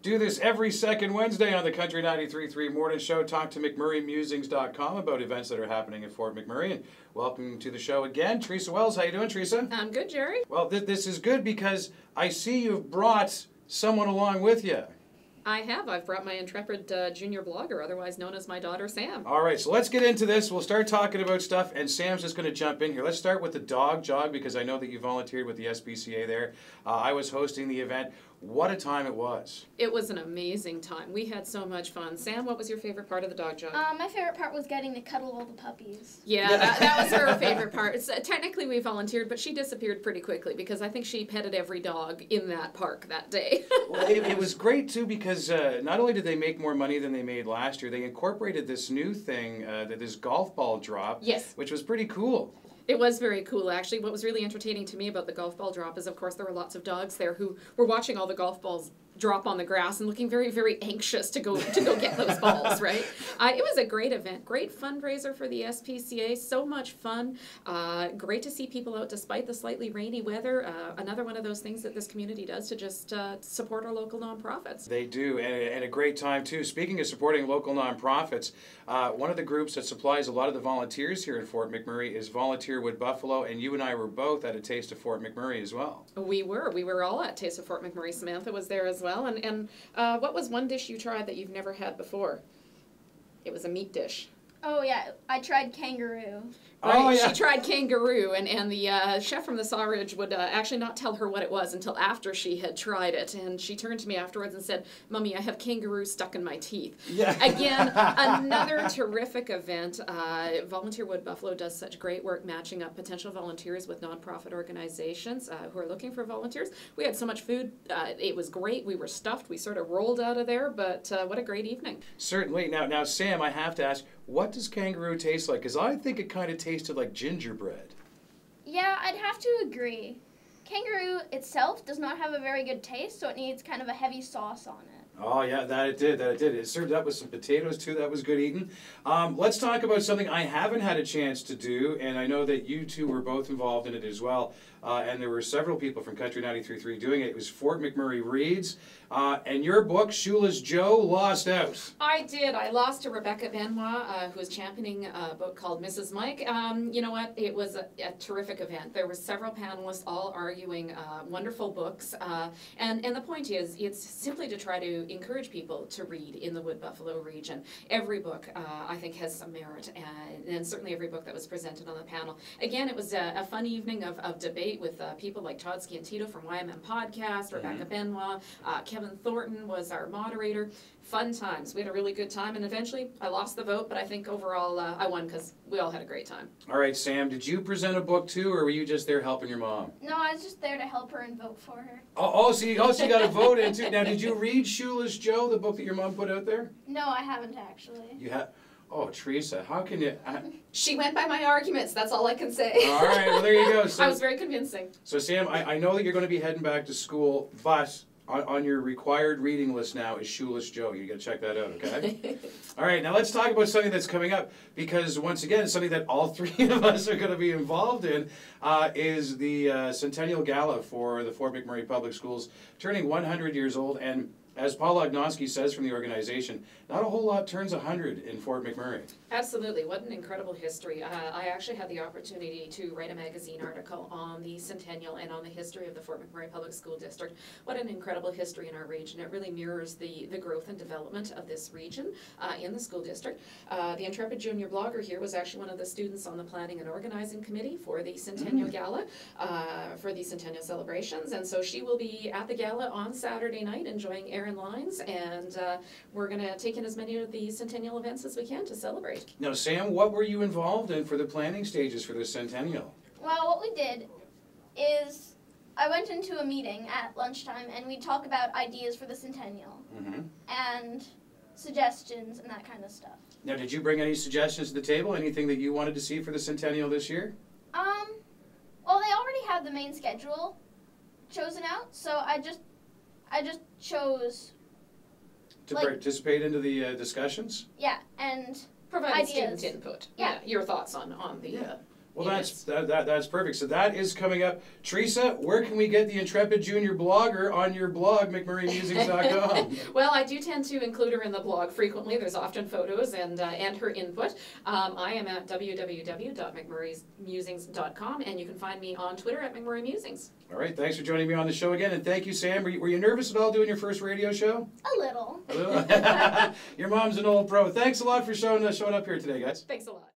Do this every second Wednesday on the Country 93.3 Morning Show. Talk to McMurrayMusings.com about events that are happening at Fort McMurray. And welcome to the show again, Theresa Wells. How you doing, Theresa? I'm good, Jerry. Well, this is good because I see you've brought someone along with you. I have. I've brought my intrepid junior blogger, otherwise known as my daughter, Sam. All right, so let's get into this. We'll start talking about stuff, and Sam's just going to jump in here. Let's start with the dog jog, because I know that you volunteered with the SPCA there. I was hosting the event. What a time it was. It was an amazing time. We had so much fun. Sam, what was your favorite part of the dog jog? My favorite part was getting to cuddle all the puppies. Yeah, that was her favorite part. Technically, we volunteered, but she disappeared pretty quickly because I think she petted every dog in that park that day. Well, it was great, too, because not only did they make more money than they made last year, they incorporated this new thing, this golf ball drop, yes, which was pretty cool. It was very cool, actually. What was really entertaining to me about the golf ball drop is, of course, there were lots of dogs there who were watching all the golf balls drop on the grass and looking very, very anxious to go get those balls, right? It was a great event, great fundraiser for the SPCA, so much fun. Great to see people out despite the slightly rainy weather. Another one of those things that this community does to just support our local nonprofits. They do, and a great time too. Speaking of supporting local nonprofits, one of the groups that supplies a lot of the volunteers here in Fort McMurray is Volunteer Wood Buffalo, and you and I were both at a Taste of Fort McMurray as well. We were all at Taste of Fort McMurray. Samantha was there as well. And what was one dish you tried that you've never had before? It was a meat dish. Oh, yeah. I tried kangaroo. Right. Oh, yeah. She tried kangaroo, and the chef from the Sawridge would actually not tell her what it was until after she had tried it. And she turned to me afterwards and said, "Mummy, I have kangaroo stuck in my teeth." Yeah. Again, another terrific event. Volunteer Wood Buffalo does such great work matching up potential volunteers with nonprofit organizations who are looking for volunteers. We had so much food. It was great. We were stuffed. We sort of rolled out of there, but what a great evening. Certainly. Now, Sam, I have to ask, what does kangaroo taste like? Because I think it kind of tasted like gingerbread. Yeah, I'd have to agree. Kangaroo itself does not have a very good taste, so it needs kind of a heavy sauce on it. Oh, yeah, that it did. It served up with some potatoes, too. That was good eating. Let's talk about something I haven't had a chance to do, and I know that you two were both involved in it as well. And there were several people from Country 93.3 doing it. It was Fort McMurray Reads. And your book, Shoeless Joe, lost out. I did. I lost to Rebecca Benoit, who was championing a book called Mrs. Mike. You know what? It was a terrific event. There were several panelists all arguing wonderful books. And the point is, it's simply to try to encourage people to read in the Wood Buffalo region. Every book, I think, has some merit, and certainly every book that was presented on the panel. Again, it was a fun evening of debate with people like Todd Sciantito from YMM Podcast, Rebecca Benoit, Kevin Thornton was our moderator. Fun times. We had a really good time, and eventually I lost the vote, but I think overall I won because we all had a great time. All right, Sam, did you present a book too, or were you just there helping your mom? No, I was just there to help her and vote for her. So you got a vote in too. Now, did you read Shoeless Joe, the book that your mom put out there? No, I haven't actually. You have. Oh, Theresa, how can you... She went by my arguments, that's all I can say. All right, well, there you go. So, I was very convincing. So, Sam, I know that you're going to be heading back to school, but on your required reading list now is Shoeless Joe. You got to check that out, okay? All right, now let's talk about something that's coming up, because, once again, something that all three of us are going to be involved in is the Centennial Gala for the Fort McMurray Public Schools, turning 100 years old, and as Paul Ognosky says from the organization, not a whole lot turns 100 in Fort McMurray. Absolutely. What an incredible history. I actually had the opportunity to write a magazine article on the Centennial and on the history of the Fort McMurray Public School District. What an incredible history in our region. It really mirrors the growth and development of this region in the school district. The intrepid junior blogger here was actually one of the students on the planning and organizing committee for the Centennial Gala, for the Centennial celebrations. And so she will be at the gala on Saturday night enjoying Aaron Lines, and we're going to take in as many of the Centennial events as we can to celebrate. Now, Sam, what were you involved in for the planning stages for the Centennial? Well, what we did is I went into a meeting at lunchtime, and we talked about ideas for the Centennial and suggestions and that kind of stuff. Now, did you bring any suggestions to the table? Anything that you wanted to see for the Centennial this year? Well, they already had the main schedule chosen out, so I just chose to participate into the discussions? Yeah, and provide ideas. Student input. Yeah. Your thoughts on the Well, that's perfect. So that is coming up. Theresa, where can we get the Intrepid Junior blogger on your blog, McMurraymusings.com? Well, I do tend to include her in the blog frequently. There's often photos and her input. I am at www.mcmurraymusings.com, and you can find me on Twitter at McMurray Musings. All right, thanks for joining me on the show again, and thank you, Sam. Were you nervous at all doing your first radio show? A little. A little? Your mom's an old pro. Thanks a lot for showing up here today, guys. Thanks a lot.